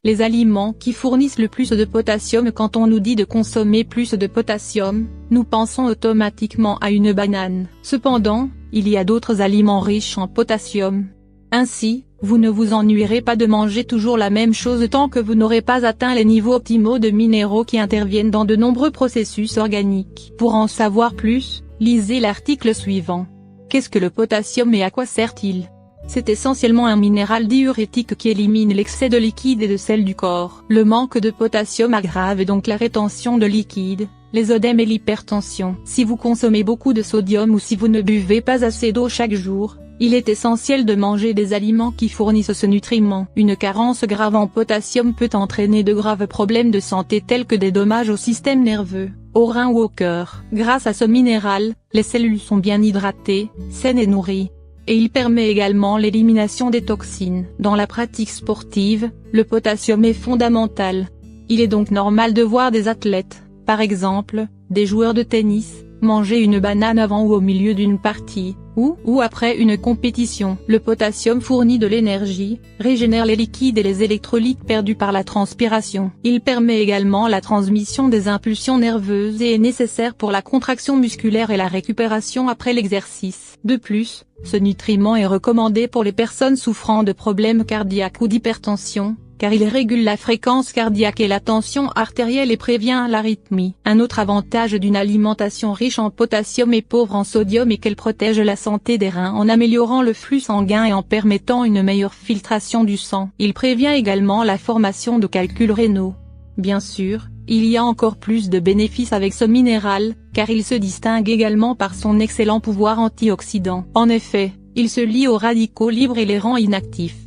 Les aliments qui fournissent le plus de potassium. Quand on nous dit de consommer plus de potassium, nous pensons automatiquement à une banane. Cependant, il y a d'autres aliments riches en potassium. Ainsi, vous ne vous ennuierez pas de manger toujours la même chose tant que vous n'aurez pas atteint les niveaux optimaux de minéraux qui interviennent dans de nombreux processus organiques. Pour en savoir plus, lisez l'article suivant. Qu'est-ce que le potassium et à quoi sert-il ? C'est essentiellement un minéral diurétique qui élimine l'excès de liquide et de sel du corps. Le manque de potassium aggrave donc la rétention de liquide, les œdèmes et l'hypertension. Si vous consommez beaucoup de sodium ou si vous ne buvez pas assez d'eau chaque jour, il est essentiel de manger des aliments qui fournissent ce nutriment. Une carence grave en potassium peut entraîner de graves problèmes de santé tels que des dommages au système nerveux, aux reins ou au cœur. Grâce à ce minéral, les cellules sont bien hydratées, saines et nourries. Et il permet également l'élimination des toxines. Dans la pratique sportive, le potassium est fondamental. Il est donc normal de voir des athlètes, par exemple, des joueurs de tennis, manger une banane avant ou au milieu d'une partie, ou après une compétition. Le potassium fournit de l'énergie, régénère les liquides et les électrolytes perdus par la transpiration. Il permet également la transmission des impulsions nerveuses et est nécessaire pour la contraction musculaire et la récupération après l'exercice. De plus, ce nutriment est recommandé pour les personnes souffrant de problèmes cardiaques ou d'hypertension, car il régule la fréquence cardiaque et la tension artérielle et prévient l'arythmie. Un autre avantage d'une alimentation riche en potassium et pauvre en sodium est qu'elle protège la santé des reins en améliorant le flux sanguin et en permettant une meilleure filtration du sang. Il prévient également la formation de calculs rénaux. Bien sûr, il y a encore plus de bénéfices avec ce minéral, car il se distingue également par son excellent pouvoir antioxydant. En effet, il se lie aux radicaux libres et les rend inactifs.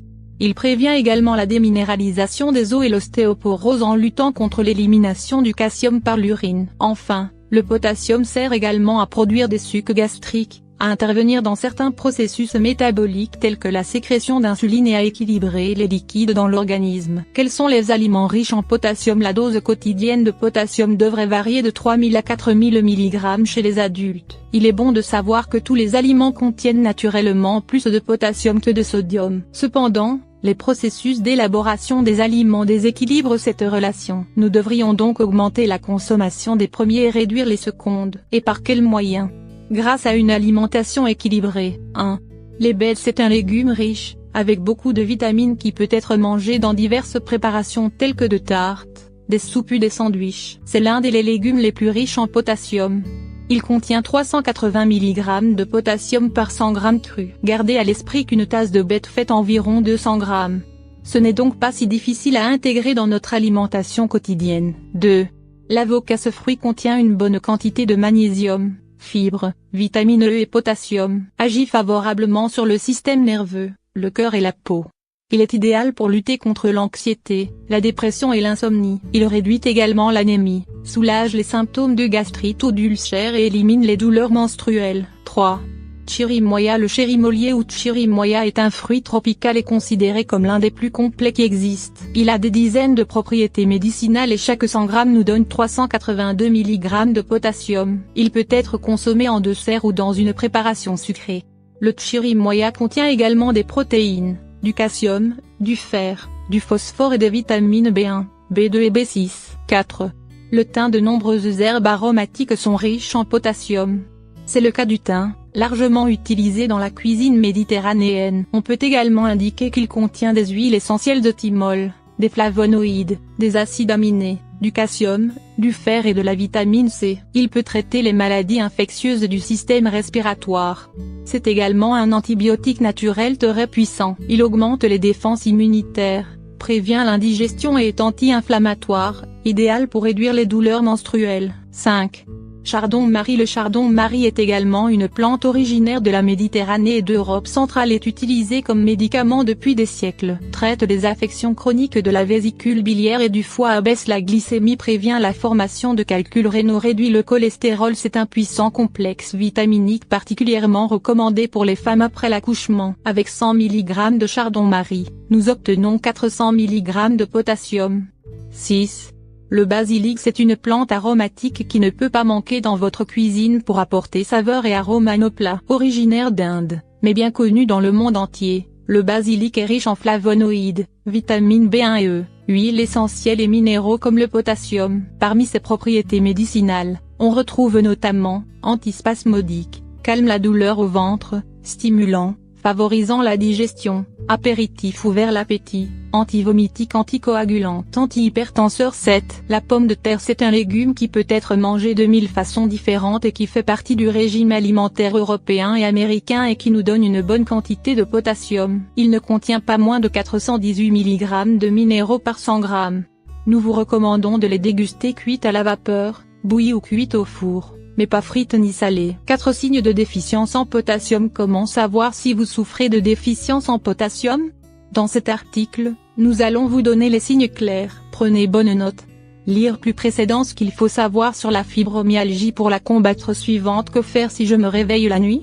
Il prévient également la déminéralisation des os et l'ostéoporose en luttant contre l'élimination du calcium par l'urine. Enfin, le potassium sert également à produire des sucs gastriques, à intervenir dans certains processus métaboliques tels que la sécrétion d'insuline et à équilibrer les liquides dans l'organisme. Quels sont les aliments riches en potassium? La dose quotidienne de potassium devrait varier de 3000 à 4000 mg chez les adultes. Il est bon de savoir que tous les aliments contiennent naturellement plus de potassium que de sodium. Cependant, les processus d'élaboration des aliments déséquilibrent cette relation. Nous devrions donc augmenter la consommation des premiers et réduire les secondes. Et par quels moyens? Grâce à une alimentation équilibrée. 1. Les baies. C'est un légume riche, avec beaucoup de vitamines qui peut être mangé dans diverses préparations telles que de tartes, des soupes ou des sandwichs. C'est l'un des légumes les plus riches en potassium. Il contient 380 mg de potassium par 100 g cru. Gardez à l'esprit qu'une tasse de bête fait environ 200 g. Ce n'est donc pas si difficile à intégrer dans notre alimentation quotidienne. 2. L'avocat. Ce fruit contient une bonne quantité de magnésium, fibres, vitamine E et potassium. Agit favorablement sur le système nerveux, le cœur et la peau. Il est idéal pour lutter contre l'anxiété, la dépression et l'insomnie. Il réduit également l'anémie, soulage les symptômes de gastrite ou d'ulcère et élimine les douleurs menstruelles. 3. Chirimoya. Le chérimoyer ou chirimoya est un fruit tropical et considéré comme l'un des plus complets qui existent. Il a des dizaines de propriétés médicinales et chaque 100 g nous donne 382 mg de potassium. Il peut être consommé en dessert ou dans une préparation sucrée. Le chirimoya contient également des protéines, du calcium, du fer, du phosphore et des vitamines B1, B2 et B6. 4. Le thym. De nombreuses herbes aromatiques sont riches en potassium. C'est le cas du thym, largement utilisé dans la cuisine méditerranéenne. On peut également indiquer qu'il contient des huiles essentielles de thymol, des flavonoïdes, des acides aminés, du calcium, du fer et de la vitamine C. Il peut traiter les maladies infectieuses du système respiratoire. C'est également un antibiotique naturel très puissant. Il augmente les défenses immunitaires, prévient l'indigestion et est anti-inflammatoire, idéal pour réduire les douleurs menstruelles. 5. Chardon-Marie. Le chardon-Marie est également une plante originaire de la Méditerranée et d'Europe centrale et est utilisée comme médicament depuis des siècles. Traite les affections chroniques de la vésicule biliaire et du foie, abaisse la glycémie, prévient la formation de calculs rénaux, réduit le cholestérol. C'est un puissant complexe vitaminique particulièrement recommandé pour les femmes après l'accouchement. Avec 100 mg de chardon-Marie, nous obtenons 400 mg de potassium. 6. Le basilic. C'est une plante aromatique qui ne peut pas manquer dans votre cuisine pour apporter saveur et arôme à nos plats. Originaire d'Inde, mais bien connue dans le monde entier, Le basilic est riche en flavonoïdes, vitamines B1 et E, huiles essentielles et minéraux comme le potassium. Parmi ses propriétés médicinales, on retrouve notamment, antispasmodique, calme la douleur au ventre, stimulant, favorisant la digestion, apéritif ouvert l'appétit, antivomitique, anticoagulante, antihypertenseur. 7. La pomme de terre. C'est un légume qui peut être mangé de 1000 façons différentes et qui fait partie du régime alimentaire européen et américain et qui nous donne une bonne quantité de potassium. Il ne contient pas moins de 418 mg de minéraux par 100 g. Nous vous recommandons de les déguster cuites à la vapeur, bouillies ou cuites au four, mais pas frites ni salées. 4 signes de déficience en potassium. Comment savoir si vous souffrez de déficience en potassium? Dans cet article, nous allons vous donner les signes clairs. Prenez bonne note. Lire plus précédent. Ce qu'il faut savoir sur la fibromyalgie pour la combattre. Suivante. Que faire si je me réveille la nuit?